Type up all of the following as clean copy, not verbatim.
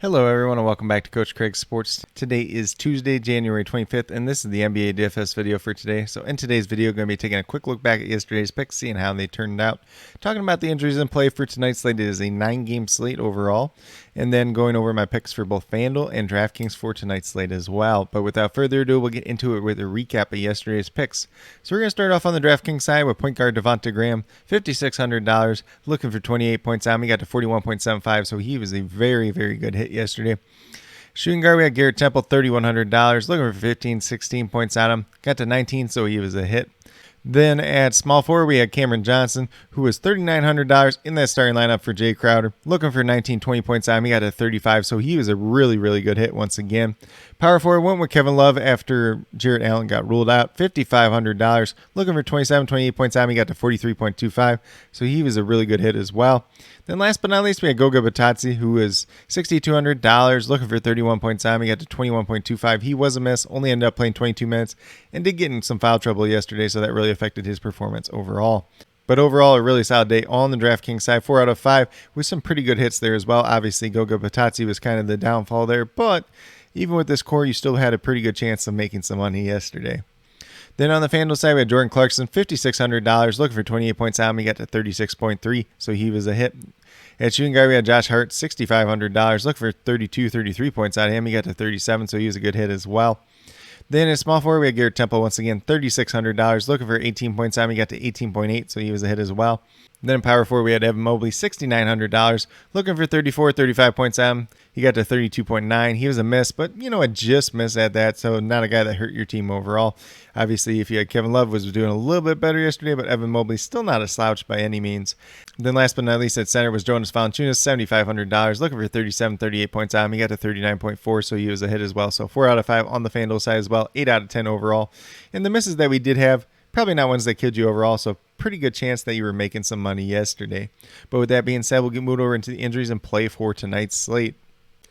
Hello everyone and welcome back to Coach Craig's Sports. Today is Tuesday, January 25th, and this is the NBA DFS video for today. So in today's video, I'm going to be taking a quick look back at yesterday's picks, seeing how they turned out, talking about the injuries in play for tonight's slate. It is a 9-game slate overall, and then going over my picks for both FanDuel and DraftKings for tonight's slate as well. But without further ado, we'll get into it with a recap of yesterday's picks. So we're going to start off on the DraftKings side with point guard Devonte Graham, $5,600, looking for 28 points out. He got to 41.75, so he was a very, very good hit yesterday. Shooting guard, we had Garrett Temple, $3,100, looking for 15, 16 points on him. Got to 19, so he was a hit. Then at small forward, we had Cameron Johnson, who was $3,900 in that starting lineup for Jay Crowder, looking for 19, 20 points on him. He got to 35, so he was a really, really good hit once again. Power forward went with Kevin Love after Jarrett Allen got ruled out, $5,500, looking for 27, 28 points on him. He got to 43.25, so he was a really good hit as well. Then last but not least, we had Goga Batadze, who was $6,200, looking for 31 points on him. He got to 21.25. He was a miss, only ended up playing 22 minutes, and did get in some foul trouble yesterday, so that really affected his performance overall. But overall, a really solid day on the DraftKings side, 4 out of 5, with some pretty good hits there as well. Obviously, Goga Batadze was kind of the downfall there, but even with this core, you still had a pretty good chance of making some money yesterday. Then on the FanDuel side, we had Jordan Clarkson, $5,600, looking for 28 points out. He got to 36.3, so he was a hit. At shooting guard, we had Josh Hart, $6,500, looking for 32, 33 points out of him. He got to 37, so he was a good hit as well. Then at small forward, we had Garrett Temple once again, $3,600, looking for 18 points out. He got to 18.8, so he was a hit as well. Then in power forward, we had Evan Mobley, $6,900, looking for 34, 35 points out. He got to 32.9. He was a miss, but a just miss at that, so not a guy that hurt your team overall. Obviously, if you had Kevin Love, was doing a little bit better yesterday, but Evan Mobley still not a slouch by any means. Then last but not least at center was Jonas Valanciunas, $7,500, looking for 37, 38 points out. He got to 39.4, so he was a hit as well. So 4 out of 5 on the FanDuel side as well, 8 out of 10 overall. And the misses that we did have, probably not ones that killed you overall, so pretty good chance that you were making some money yesterday. But with that being said, we'll get moved over into the injuries and play for tonight's slate.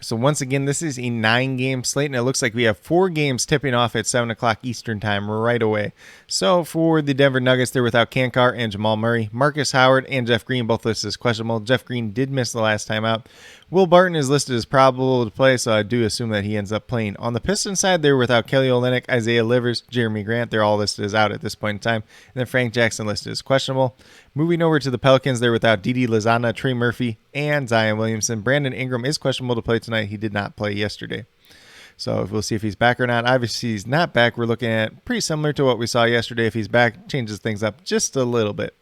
So once again, this is a 9-game slate, and it looks like we have 4 games tipping off at 7 o'clock Eastern time right away. So for the Denver Nuggets, they're without Kankar and Jamal Murray. Marcus Howard and Jeff Green both listed as questionable. Jeff Green did miss the last time out. Will Barton is listed as probable to play, so I do assume that he ends up playing. On the Pistons side, they're without Kelly Olynyk, Isaiah Livers, Jeremy Grant. They're all listed as out at this point in time. And then Frank Jackson listed as questionable. Moving over to the Pelicans, they're without Didi Lozana, Trey Murphy, and Zion Williamson. Brandon Ingram is questionable to play tonight. He did not play yesterday. So we'll see if he's back or not. Obviously, he's not back. We're looking at pretty similar to what we saw yesterday. If he's back, changes things up just a little bit.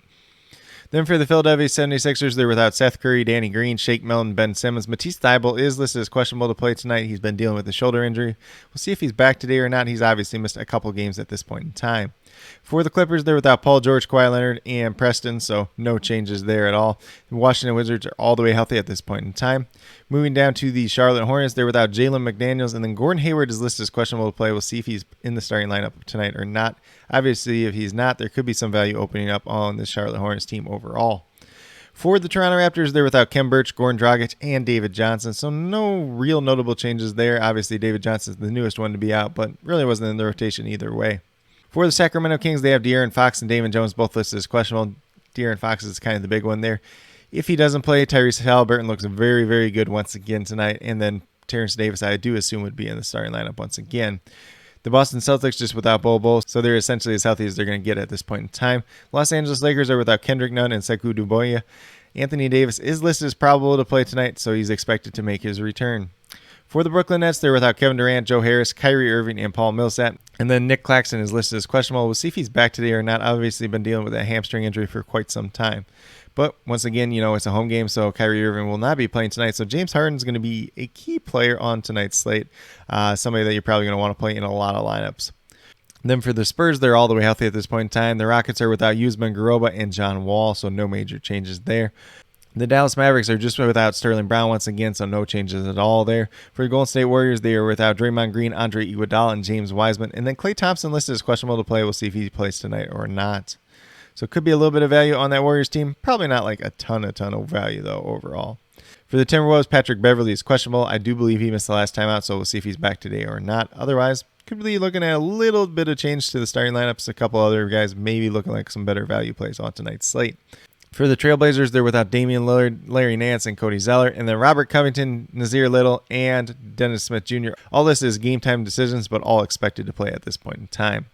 Then for the Philadelphia 76ers, they're without Seth Curry, Danny Green, Shake Milton, Ben Simmons. Matisse Thybulle is listed as questionable to play tonight. He's been dealing with a shoulder injury. We'll see if he's back today or not. He's obviously missed a couple games at this point in time. For the Clippers, they're without Paul George, Kawhi Leonard, and Preston, so no changes there at all. The Washington Wizards are all the way healthy at this point in time. Moving down to the Charlotte Hornets, they're without Jalen McDaniels, and then Gordon Hayward is listed as questionable to play. We'll see if he's in the starting lineup tonight or not. Obviously, if he's not, there could be some value opening up on the Charlotte Hornets team overall. For the Toronto Raptors, they're without Khem Birch, Goran Dragic, and David Johnson, so no real notable changes there. Obviously, David Johnson's the newest one to be out, but really wasn't in the rotation either way. For the Sacramento Kings, they have De'Aaron Fox and Damon Jones, both listed as questionable. De'Aaron Fox is kind of the big one there. If he doesn't play, Tyrese Halliburton looks very, very good once again tonight, and then Terrence Davis, I do assume, would be in the starting lineup once again. The Boston Celtics just without Bol Bol, so they're essentially as healthy as they're going to get at this point in time. Los Angeles Lakers are without Kendrick Nunn and Sekou Doumbouya. Anthony Davis is listed as probable to play tonight, so he's expected to make his return. For the Brooklyn Nets, they're without Kevin Durant, Joe Harris, Kyrie Irving, and Paul Millsap. And then Nick Claxton is listed as questionable. We'll see if he's back today or not. Obviously, been dealing with that hamstring injury for quite some time. But once again, it's a home game, so Kyrie Irving will not be playing tonight. So James Harden is going to be a key player on tonight's slate, somebody that you're probably going to want to play in a lot of lineups. Then for the Spurs, they're all the way healthy at this point in time. The Rockets are without Usman Garuba and John Wall, so no major changes there. The Dallas Mavericks are just without Sterling Brown once again, so no changes at all there. For the Golden State Warriors, they are without Draymond Green, Andre Iguodala, and James Wiseman. And then Klay Thompson listed as questionable to play. We'll see if he plays tonight or not. So it could be a little bit of value on that Warriors team. Probably not like a ton of value, though, overall. For the Timberwolves, Patrick Beverley is questionable. I do believe he missed the last time out, so we'll see if he's back today or not. Otherwise, could be looking at a little bit of change to the starting lineups. A couple other guys maybe looking like some better value plays on tonight's slate. For the Trailblazers, they're without Damian Lillard, Larry Nance, and Cody Zeller, and then Robert Covington, Nazir Little, and Dennis Smith Jr. All this is game time decisions, but all expected to play at this point in time.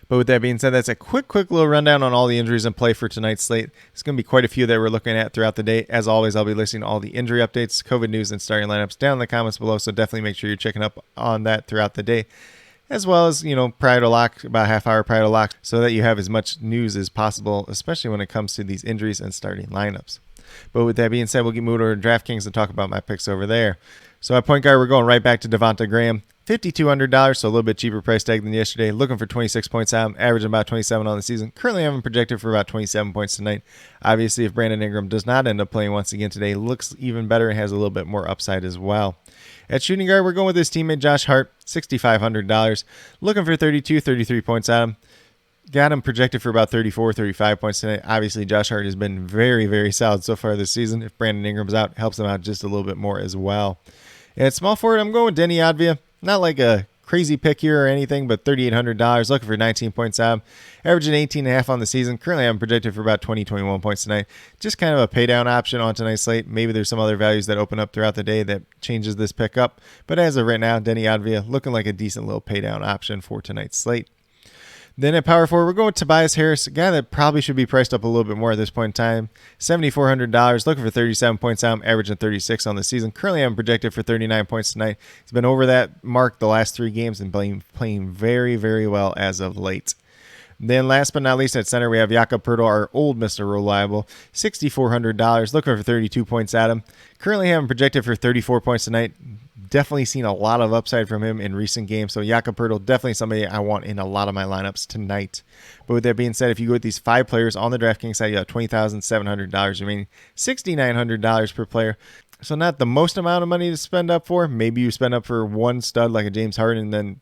But with that being said, that's a quick little rundown on all the injuries in play for tonight's slate. It's going to be quite a few that we're looking at throughout the day. As always, I'll be listing all the injury updates, COVID news, and starting lineups down in the comments below, so definitely make sure you're checking up on that throughout the day, as well as, prior to lock, about a half hour prior to lock, so that you have as much news as possible, especially when it comes to these injuries and starting lineups. But with that being said, we'll get moved over to DraftKings and talk about my picks over there. So at point guard, we're going right back to Devonta Graham. $5,200, so a little bit cheaper price tag than yesterday. Looking for 26 points out, averaging about 27 on the season. Currently having projected for about 27 points tonight. Obviously, if Brandon Ingram does not end up playing once again today, looks even better and has a little bit more upside as well. At shooting guard, we're going with his teammate Josh Hart, $6,500. Looking for 33 points out of him. Got him projected for about 35 points tonight. Obviously, Josh Hart has been very, very solid so far this season. If Brandon Ingram's out, helps him out just a little bit more as well. And at small forward, I'm going with Denny Advia. Not like a crazy pick here or anything, but $3,800. Looking for 19 points out. Averaging 18.5 on the season. Currently, I'm projected for about 21 points tonight. Just kind of a pay down option on tonight's slate. Maybe there's some other values that open up throughout the day that changes this pick up. But as of right now, Denny Advia looking like a decent little pay down option for tonight's slate. Then at power forward, we're going with Tobias Harris, a guy that probably should be priced up a little bit more at this point in time. $7,400, looking for 37 points out, averaging 36 on the season. Currently, I'm projected for 39 points tonight. He's been over that mark the last 3 games and playing very, very well as of late. Then last but not least, at center, we have Jakob Poeltl, our old Mr. Reliable. $6,400, looking for 32 points at him. Currently having projected for 34 points tonight. Definitely seen a lot of upside from him in recent games. So Jakob Poeltl, definitely somebody I want in a lot of my lineups tonight. But with that being said, if you go with these 5 players on the DraftKings side, you have $20,700 remaining, $6,900 per player. So not the most amount of money to spend up for. Maybe you spend up for one stud like a James Harden and then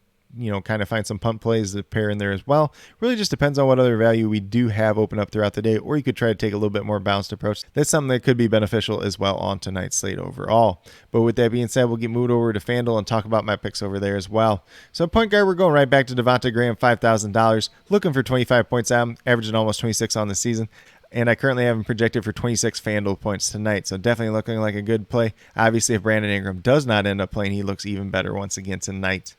kind of find some punt plays to pair in there as well. Really just depends on what other value we do have open up throughout the day, or you could try to take a little bit more balanced approach. That's something that could be beneficial as well on tonight's slate overall. But with that being said, we'll get moved over to FanDuel and talk about my picks over there as well. So point guard, we're going right back to Devonta Graham, $5,000, looking for 25 points out, averaging almost 26 on the season. And I currently have him projected for 26 FanDuel points tonight. So definitely looking like a good play. Obviously, if Brandon Ingram does not end up playing, he looks even better once again tonight.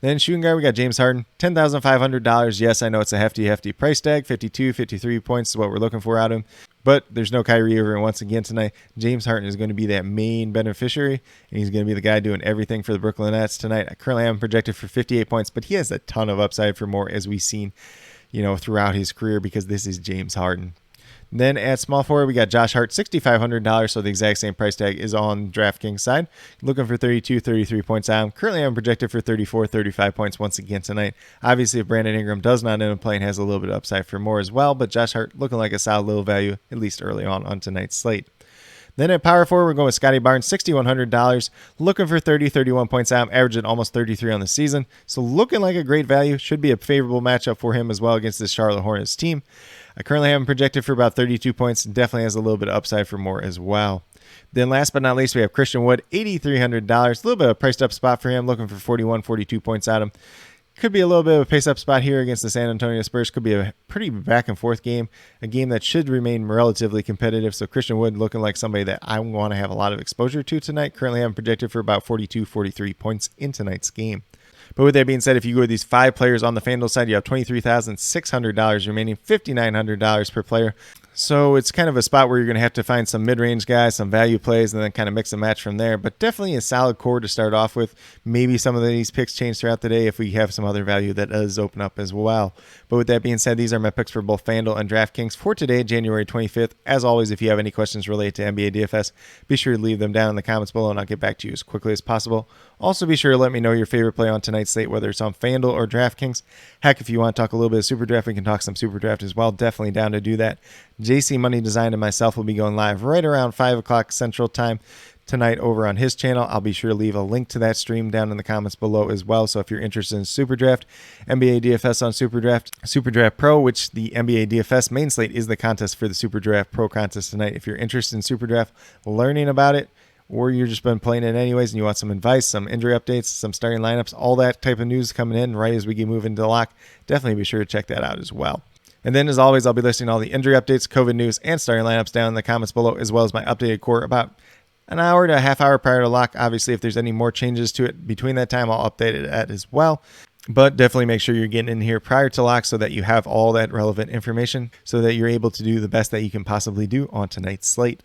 Then shooting guard, we got James Harden, $10,500. Yes, I know it's a hefty price tag. 53 points is what we're looking for out of him. But there's no Kyrie Irving once again tonight. James Harden is going to be that main beneficiary, and he's going to be the guy doing everything for the Brooklyn Nets tonight. I currently have him projected for 58 points, but he has a ton of upside for more, as we've seen, throughout his career, because this is James Harden. Then at small forward, we got Josh Hart, $6,500, so the exact same price tag is on DraftKings side. Looking for 33 points out. Currently, I'm projected for 35 points once again tonight. Obviously, if Brandon Ingram does not end up playing, has a little bit of upside for more as well, but Josh Hart looking like a solid little value, at least early on tonight's slate. Then at power forward, we're going with Scotty Barnes, $6,100, looking for 31 points out, averaging almost 33 on the season. So looking like a great value. Should be a favorable matchup for him as well against this Charlotte Hornets team. I currently have him projected for about 32 points. Definitely has a little bit of upside for more as well. Then last but not least, we have Christian Wood, $8,300. A little bit of a priced up spot for him, looking for 42 points out of him. Could be a little bit of a pace up spot here against the San Antonio Spurs. Could be a pretty back and forth game, a game that should remain relatively competitive. So Christian Wood looking like somebody that I want to have a lot of exposure to tonight. Currently I'm projected for about 43 points in tonight's game. But with that being said, if you go with these 5 players on the FanDuel side, you have $23,600 remaining, $5,900 per player. So it's kind of a spot where you're going to have to find some mid-range guys, some value plays, and then kind of mix and match from there. But definitely a solid core to start off with. Maybe some of these picks change throughout the day if we have some other value that does open up as well. But with that being said, these are my picks for both FanDuel and DraftKings for today, January 25th. As always, if you have any questions related to NBA DFS, be sure to leave them down in the comments below, and I'll get back to you as quickly as possible. Also, be sure to let me know your favorite play on tonight's slate, whether it's on FanDuel or DraftKings. Heck, if you want to talk a little bit of Super Draft, we can talk some Super Draft as well. Definitely down to do that. JC Money Design and myself will be going live right around 5 o'clock Central Time tonight over on his channel. I'll be sure to leave a link to that stream down in the comments below as well. So if you're interested in Super Draft, NBA DFS on Super Draft Pro, which the NBA DFS main slate is the contest for the Super Draft Pro contest tonight. If you're interested in Super Draft, learning about it, or you're just been playing it anyways and you want some advice, some injury updates, some starting lineups, all that type of news coming in right as we get moving to lock, definitely be sure to check that out as well. And then, as always, I'll be listing all the injury updates, COVID news, and starting lineups down in the comments below, as well as my updated core about an hour to a half hour prior to lock. Obviously, if there's any more changes to it between that time, I'll update it as well. But definitely make sure you're getting in here prior to lock so that you have all that relevant information so that you're able to do the best that you can possibly do on tonight's slate.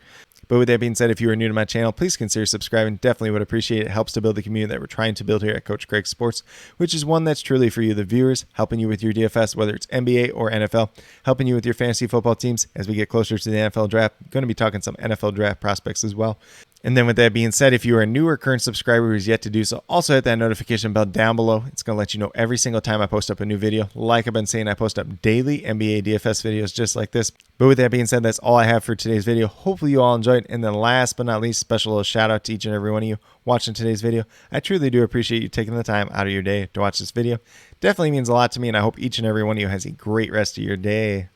But with that being said, if you are new to my channel, please consider subscribing. Definitely would appreciate it. It helps to build the community that we're trying to build here at Coach Craig Sports, which is one that's truly for you, the viewers, helping you with your DFS, whether it's NBA or NFL, helping you with your fantasy football teams as we get closer to the NFL draft. I'm going to be talking some NFL draft prospects as well. And then with that being said, if you are a new or current subscriber who's yet to do so, also hit that notification bell down below. It's going to let you know every single time I post up a new video. Like I've been saying, I post up daily NBA DFS videos just like this. But with that being said, that's all I have for today's video. Hopefully you all enjoyed. And then last but not least, special little shout out to each and every one of you watching today's video. I truly do appreciate you taking the time out of your day to watch this video. Definitely means a lot to me, and I hope each and every one of you has a great rest of your day.